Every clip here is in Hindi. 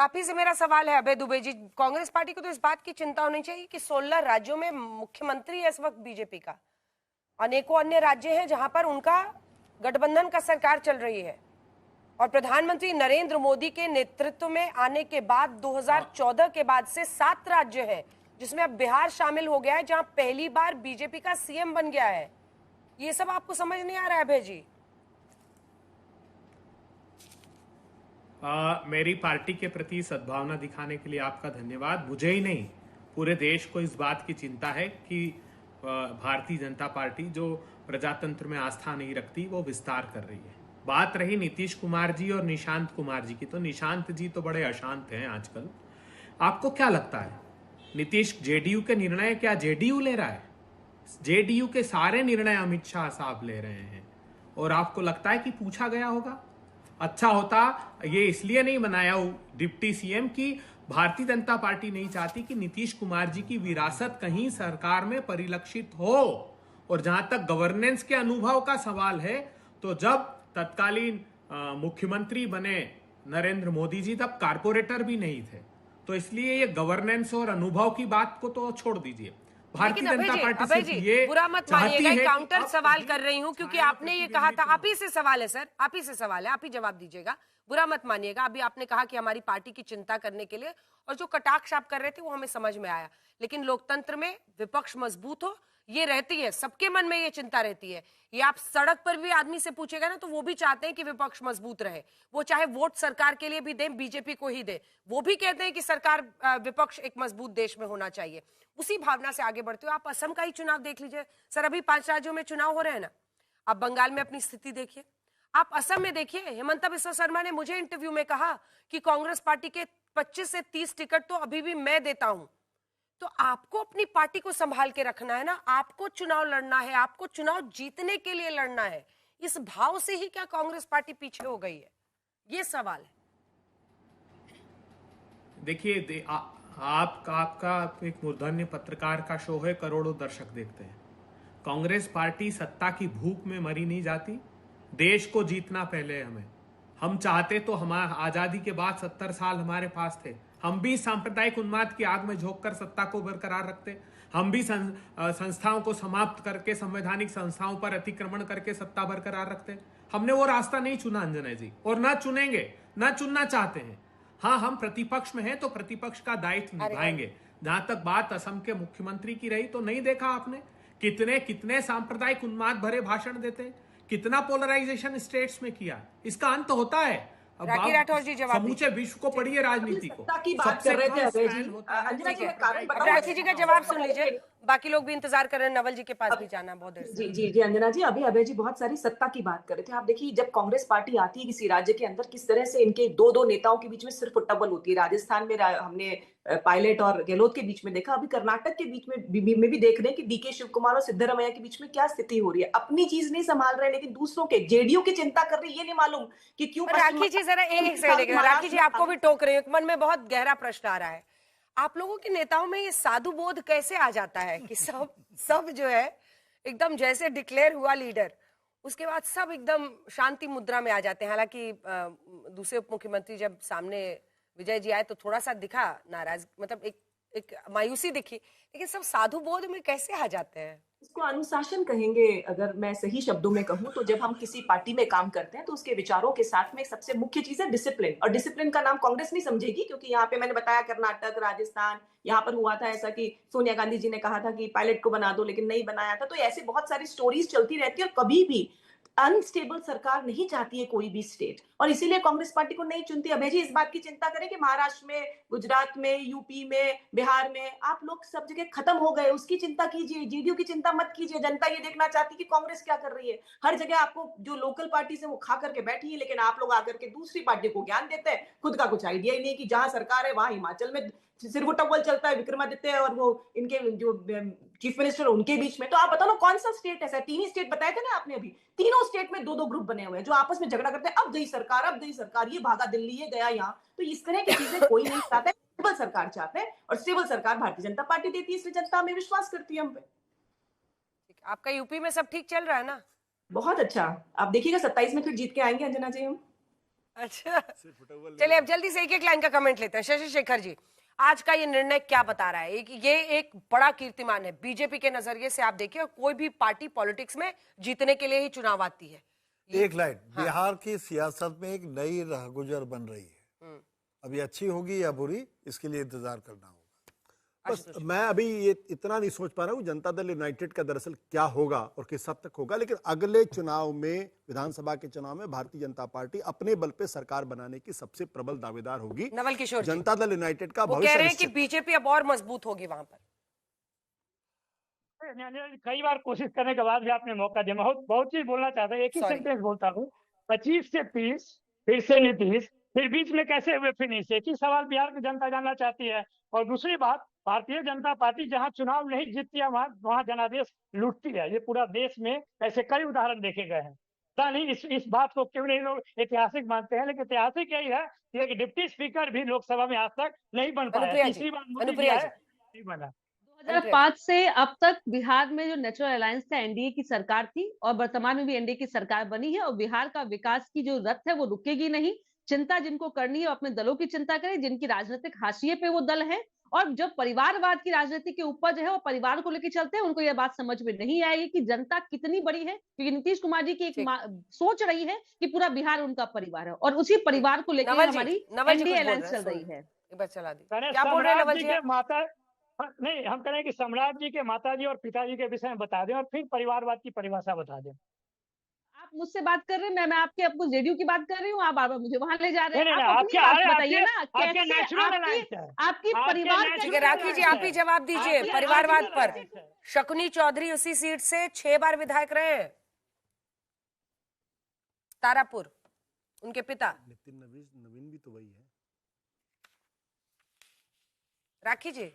आप ही से मेरा सवाल है अभय दुबे जी, कांग्रेस पार्टी को तो इस बात की चिंता होनी चाहिए कि 16 राज्यों में मुख्यमंत्री है इस वक्त बीजेपी का, अनेकों अन्य राज्य हैं जहां पर उनका गठबंधन का सरकार चल रही है, और प्रधानमंत्री नरेंद्र मोदी के नेतृत्व में आने के बाद 2014 के बाद से 7 राज्य हैं जिसमें अब बिहार शामिल हो गया है जहां पहली बार बीजेपी का सीएम बन गया है। ये सब आपको समझ नहीं आ रहा है अभय जी? मेरी पार्टी के प्रति सद्भावना दिखाने के लिए आपका धन्यवाद। मुझे ही नहीं, पूरे देश को इस बात की चिंता है कि भारतीय जनता पार्टी जो प्रजातंत्र में आस्था नहीं रखती वो विस्तार कर रही है। बात रही नीतीश कुमार जी और निशांत कुमार जी की, तो निशांत जी तो बड़े अशांत हैं आजकल। आपको क्या लगता है नीतीश जेडीयू के निर्णय क्या जेडीयू ले रहा है? जेडीयू के सारे निर्णय अमित शाह साहब ले रहे हैं, और आपको लगता है कि पूछा गया होगा? अच्छा होता ये इसलिए नहीं बनाया डिप्टी सीएम की भारतीय जनता पार्टी नहीं चाहती कि नीतीश कुमार जी की विरासत कहीं सरकार में परिलक्षित हो। और जहां तक गवर्नेंस के अनुभव का सवाल है, तो जब तत्कालीन मुख्यमंत्री बने नरेंद्र मोदी जी तब कारपोरेटर भी नहीं थे, तो इसलिए ये गवर्नेंस और अनुभव की बात को तो छोड़ दीजिए। भारतीय जनता पार्टी अभय जी, ये बुरा मत मानिएगा, काउंटर सवाल कर रही हूं क्योंकि आपने ये कहा था। आप ही से सवाल है सर, आप ही से सवाल है, आप ही जवाब दीजिएगा, बुरा मत मानिएगा। अभी आपने कहा कि हमारी पार्टी की चिंता करने के लिए, और जो कटाक्ष आप कर रहे थे वो हमें समझ में आया, लेकिन लोकतंत्र में विपक्ष मजबूत हो ये रहती है, सबके मन में ये चिंता रहती है। ये आप सड़क पर भी आदमी से पूछेगा ना तो वो भी चाहते हैं कि विपक्ष मजबूत रहे, वो चाहे वोट सरकार के लिए भी दें, बीजेपी को ही दे, वो भी कहते हैं कि सरकार विपक्ष एक मजबूत देश में होना चाहिए। उसी भावना से आगे बढ़ते हो। आप असम का ही चुनाव देख लीजिए सर, अभी 5 राज्यों में चुनाव हो रहे हैं ना। आप बंगाल में अपनी स्थिति देखिए, आप असम में देखिए। हेमंता बिस्वा शर्मा ने मुझे इंटरव्यू में कहा कि कांग्रेस पार्टी के 25 से 30 टिकट तो अभी भी मैं देता हूं। तो आपको अपनी पार्टी को संभाल के रखना है ना, आपको चुनाव लड़ना है, आपको चुनाव जीतने के लिए लड़ना है। इस भाव से ही क्या कांग्रेस पार्टी पीछे हो गई है, ये सवाल है। देखिए, आपका एक मूर्धन्य पत्रकार का शो है, करोड़ों दर्शक देखते हैं। कांग्रेस पार्टी सत्ता की भूख में मरी नहीं जाती। देश को जीतना पहले हमें। हम चाहते तो हमारे आजादी के बाद 70 साल हमारे पास थे, हम भी सांप्रदायिक उन्माद की आग में झोंककर सत्ता को बरकरार रखते। हम भी संस्थाओं को समाप्त करके संवैधानिक संस्थाओं पर अतिक्रमण करके सत्ता बरकरार रखते। हमने वो रास्ता नहीं चुना अंजना जी, और ना चुनेंगे, ना चुनना चाहते हैं। हाँ, हम प्रतिपक्ष में हैं तो प्रतिपक्ष का दायित्व निभाएंगे। जहां तक बात असम के मुख्यमंत्री की रही, तो नहीं देखा आपने कितने कितने सांप्रदायिक उन्माद भरे भाषण देते, कितना पोलराइजेशन स्टेट्स में किया। इसका अंत होता है। राखी राठौर जी जवाब समूचे विश्व को पढ़िए राजनीति को। की बात कर रहे थे अभय जी, अंजना जी कारण बताओ। राखी जी का जवाब सुन लीजिए, बाकी लोग भी इंतजार कर रहे हैं, नवल जी के पास भी जाना बहुत देर से। जी जी जी अंजना जी, अभी अभय जी बहुत सारी सत्ता की बात कर रहे थे। आप देखिए, जब कांग्रेस पार्टी आती है किसी राज्य के अंदर, किस तरह से इनके दो दो नेताओं के बीच में सिर्फ टबल होती है। राजस्थान में हमने पायलट और गहलोत के बीच में देखा, अभी कर्नाटक के बीच में भी देख रहे हैं कि डीके शिव कुमार और सिद्धरमैया के बीच में क्या स्थिति हो रही है। अपनी चीज नहीं संभाल रहे, लेकिन दूसरों के जेडीयू की चिंता कर रहे। ये नहीं मालूम कि क्यों। राखी जी जरा एक सेकंड, राखी जी आपको भी टोक रही हूँ, मन में बहुत गहरा प्रश्न आ रहा है। आप लोगों के नेताओं में ये साधु बोध कैसे आ जाता है कि सब जो है एकदम जैसे डिक्लेयर हुआ लीडर, उसके बाद सब एकदम शांति मुद्रा में आ जाते हैं। हालांकि दूसरे उप मुख्यमंत्री जब सामने विजय जी आए तो थोड़ा सा दिखा नाराज, मतलब एक मायूसी दिखी, लेकिन सब साधु बोध में कैसे आ जाते हैं? इसको अनुशासन कहेंगे अगर मैं सही शब्दों में कहूं तो। जब हम किसी पार्टी में काम करते हैं तो उसके विचारों के साथ में सबसे मुख्य चीज है डिसिप्लिन। और डिसिप्लिन का नाम कांग्रेस नहीं समझेगी, क्योंकि यहाँ पे मैंने बताया कर्नाटक, राजस्थान, यहाँ पर हुआ था ऐसा कि सोनिया गांधी जी ने कहा था कि पायलट को बना दो, लेकिन नहीं बनाया था। तो ऐसे बहुत सारी स्टोरीज चलती रहती है, और कभी भी अनस्टेबल सरकार नहीं चाहती है कोई भी स्टेट, और इसीलिए कांग्रेस पार्टी को नहीं चुनती। अभय जी इस बात की चिंता करें कि महाराष्ट्र में, गुजरात में, यूपी में, बिहार में आप लोग सब जगह खत्म हो गए, उसकी चिंता कीजिए। जेडीयू की चिंता मत कीजिए। जनता ये देखना चाहती है कि कांग्रेस क्या कर रही है। हर जगह आपको जो लोकल पार्टी से वो खा करके बैठी है, लेकिन आप लोग आकर के दूसरी पार्टी को ज्ञान देते हैं। खुद का कुछ आइडिया ही नहीं कि जहां सरकार है वहां हिमाचल में सिर्फ टब्बल चलता है विक्रमादित्य और वो इनके जो चीफ मिनिस्टर उनके बीच में। तो आप बताओ ना कौन सा स्टेट ऐसा है? 3 ही स्टेट बताए थे ना आपने अभी। तीनों स्टेट में दो दो ग्रुप बने हुए हैं जो आपस में झगड़ा करते हैं। अब गई सरकार, अब गई सरकार, ये भागा दिल्ली, ये गया यहाँ। तो इस तरह की चीजें कोई नहीं चाहता है। सिविल सरकार चाहते हैं, और सिविल सरकार भारतीय जनता पार्टी देती है, इसलिए जनता हमें विश्वास करती है हम पे। आपका यूपी में सब ठीक चल रहा है ना? बहुत अच्छा। आप देखिएगा 27 में फिर जीत के आएंगे अंजना जी हम। अच्छा, चलिए अब जल्दी से एक लाइन का कमेंट लेते हैं। शशि शेखर जी, आज का ये निर्णय क्या बता रहा है? ये एक बड़ा कीर्तिमान है बीजेपी के नजरिए से। आप देखिए, कोई भी पार्टी पॉलिटिक्स में जीतने के लिए ही चुनाव आती है। एक लाइन, बिहार की सियासत में एक नई राहगुजर बन रही है। अभी अच्छी होगी या बुरी, इसके लिए इंतजार करना होगा। बस मैं अभी ये इतना नहीं सोच पा रहा हूँ जनता दल यूनाइटेड का दरअसल क्या होगा और किस हद तक होगा, लेकिन अगले चुनाव में, विधानसभा के चुनाव में भारतीय जनता पार्टी अपने बल पे सरकार बनाने की सबसे प्रबल दावेदार होगी। नवल किशोर जी, जनता दल यूनाइटेड का वो भविष्य कह रहे हैं कि निश्चित। बीजेपी अब और मजबूत होगी वहां पर। कई बार कोशिश करने के बाद भी आपने मौका दिया। बहुत चीज बोलना चाहता हूँ, एक ही Sorry. सेंटेंस बोलता हूँ। 25 से 30, फिर से नीतीश, फिर बीच में कैसे हुए फिनिश? एक ही सवाल बिहार की जनता जानना चाहती है। और दूसरी बात, भारतीय जनता पार्टी जहां चुनाव नहीं जीतती है वहां जनादेश लूटती है। ये पूरा देश में ऐसे कई उदाहरण देखे गए हैं। पता नहीं इस बात को क्यों नहीं लोग ऐतिहासिक मानते हैं, लेकिन ऐतिहासिक यही है कि एक डिप्टी स्पीकर भी लोकसभा में आज तक नहीं बन पाया। अनुप्रिया जी, तीसरी बार मोदी जी अनुप्रिया आए, जी। नहीं बना। 2005 से अब तक बिहार में जो नेचुरल अलायंस था, एनडीए की सरकार थी और वर्तमान में भी एनडीए की सरकार बनी है और बिहार का विकास की जो रथ है वो रुकेगी नहीं। चिंता जिनको करनी है अपने दलों की चिंता करें, जिनकी राजनीतिक हाशिए पे वो दल है और जो परिवारवाद की राजनीति के ऊपर जो है वो परिवार को लेकर चलते हैं, उनको यह बात समझ में नहीं आएगी कि जनता कितनी बड़ी है। क्योंकि नीतीश कुमार जी की एक सोच रही है कि पूरा बिहार उनका परिवार है और उसी परिवार को लेकर हमारी एनडीए अलायंस चल रही है। एक बार चला दी, करें क्या बोल रहे हैं सम्राट नवल जी जी? के माता, नहीं, हम करें कि सम्राट जी के माताजी और पिताजी के विषय में बता दें और फिर परिवारवाद की परिभाषा बता दें। आप मुझसे बात कर रहे हैं, मैं आपके आपको जेडीयू की बात कर रही हूँ, आप बार बार मुझे वहां ले जा रहे हैं। आप अपनी बात बताइए ना, कैसे आपकी परिवार ठीक है, राखी जी आप ही जवाब दीजिए परिवारवाद पर। शकुनी चौधरी उसी सीट से 6 बार विधायक रहे हैं, तारापुर, उनके पिता। नितिन नवीन भी तो वही है। राखी जी,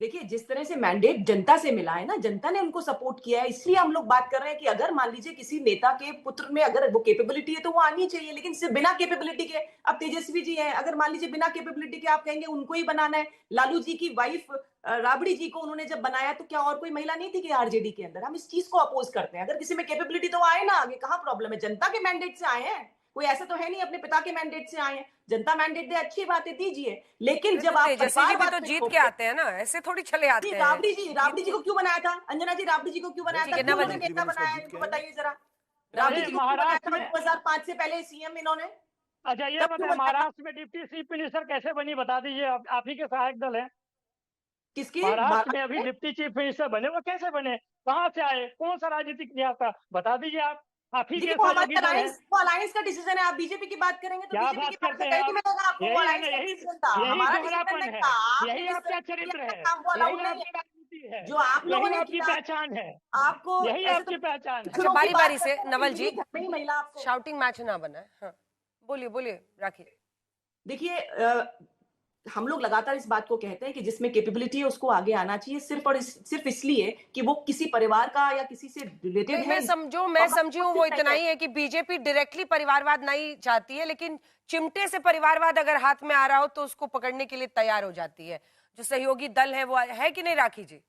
देखिए, जिस तरह से मैंडेट जनता से मिला है ना, जनता ने उनको सपोर्ट किया है, इसलिए हम लोग बात कर रहे हैं कि अगर मान लीजिए किसी नेता के पुत्र में अगर वो कैपेबिलिटी है तो वो आनी चाहिए, लेकिन सिर्फ बिना कैपेबिलिटी के, अब तेजस्वी जी हैं, अगर मान लीजिए बिना कैपेबिलिटी के आप कहेंगे उनको ही बनाना है। लालू जी की वाइफ राबड़ी जी को उन्होंने जब बनाया तो क्या और कोई महिला नहीं थी कि आरजेडी के अंदर? हम इस चीज को अपोज करते हैं। अगर किसी में कैपेबिलिटी तो आए ना आगे, कहाँ प्रॉब्लम है? जनता के मैंडेट से आए हैं, कोई ऐसा तो है नहीं अपने पिता के मैंडेट से आए हैं। जनता मैंडेट दे, अच्छी बात है, दीजिए, लेकिन जब आप तेजस्वी जी भी तो जीत के आते हैं ना, ऐसे थोड़ी चले आते हैं। राबड़ी जी को क्यों बनाया था? अंजना जी, राबड़ी जी को क्यों बनाया था? क्यों उन्होंने नेता बनाया है? इनको बताइए जरा। राबड़ी जी को क्यों बनाया था 2005 से पहले सीएम इन्होंने? अच्छा, ये बताइए, महाराष्ट्र में डिप्टी चीफ मिनिस्टर कैसे बनी, बता दीजिए। आप ही के सहायक दल है। किसकी? महाराष्ट्र में अभी डिप्टी चीफ मिनिस्टर बने, वो कैसे बने, कहाँ से आए, कौन सा राजनीतिक इतिहास था, बता दीजिए। आप ही के अलायंस का डिसीजन है। आप बीजेपी की बात करेंगे तो बीजेपी की बात कहीं मिलेगा आपको? वो अलायंस का डिसीजन था, हमारा डिसीजन नहीं था। यही आपका चरित्र है, जो आप लोगों ने आपकी पहचान है, आपको, यही आपकी पहचान है। अच्छा, बारी बारी से नवल जी, महिला आपको शाउटिंग मैच ना बना है। हाँ, बोलिए बोलिए राखी। देखिए, हम लोग लगातार इस बात को कहते हैं कि जिसमें कैपेबिलिटी है उसको आगे आना चाहिए, सिर्फ इसलिए कि वो किसी परिवार का या किसी से रिलेटेड है। मैं समझी हूँ वो इतना ही है कि बीजेपी डायरेक्टली परिवारवाद नहीं चाहती है, लेकिन चिमटे से परिवारवाद अगर हाथ में आ रहा हो तो उसको पकड़ने के लिए तैयार हो जाती है। जो सहयोगी दल है वो है कि नहीं राखी जी?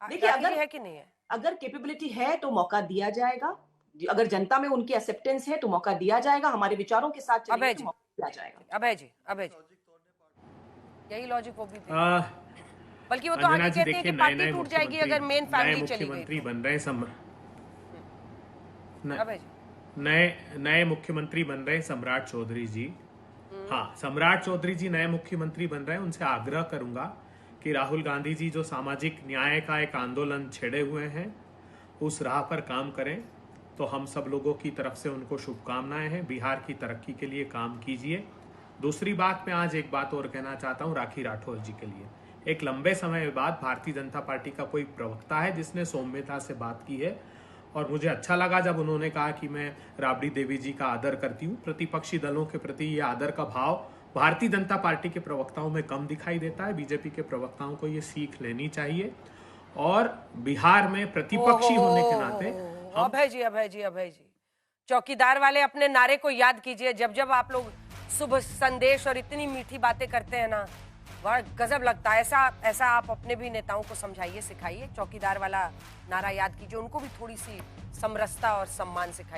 देखिए, अगर है कि नहीं है, अगर कैपेबिलिटी है तो मौका दिया जाएगा, अगर जनता में उनकी एक्सेप्टेंस है तो मौका दिया जाएगा, हमारे विचारों के साथ चलेंगे तो मौका दिया जाएगा। अभय जी, यही लॉजिक वो भी बल्कि वो तो आगे कहते हैं कि पार्टी टूट जाएगी अगर मेन फैमिली चली गई। मुख्यमंत्री बन रहे नए मुख्यमंत्री बन रहे सम्राट चौधरी जी। हाँ, सम्राट चौधरी जी नए मुख्यमंत्री बन रहे हैं। उनसे आग्रह करूंगा कि राहुल गांधी जी जो सामाजिक न्याय का एक आंदोलन छेड़े हुए हैं उस राह पर काम करें। तो हम सब लोगों की तरफ से उनको शुभकामनाएं हैं। बिहार की तरक्की के लिए काम कीजिए। दूसरी बात, मैं आज एक बात और कहना चाहता हूं राखी राठौर जी के लिए। एक लंबे समय बाद भारतीय जनता पार्टी का कोई प्रवक्ता है जिसने सौम्यता से बात की है और मुझे अच्छा लगा जब उन्होंने कहा कि मैं राबड़ी देवी जी का आदर करती हूँ। प्रतिपक्षी दलों के प्रति ये आदर का भाव भारतीय जनता पार्टी के प्रवक्ताओं में कम दिखाई देता है। बीजेपी के प्रवक्ताओं को ये सीख लेनी चाहिए और बिहार में प्रतिपक्षी होने के नाते अभय जी, चौकीदार वाले अपने नारे को याद कीजिए। जब आप लोग शुभ संदेश और इतनी मीठी बातें करते हैं ना, बड़ा गजब लगता है। ऐसा आप अपने भी नेताओं को समझाइए, सिखाइए। चौकीदार वाला नारा याद कीजिए, उनको भी थोड़ी सी समरसता और सम्मान सिखाइए।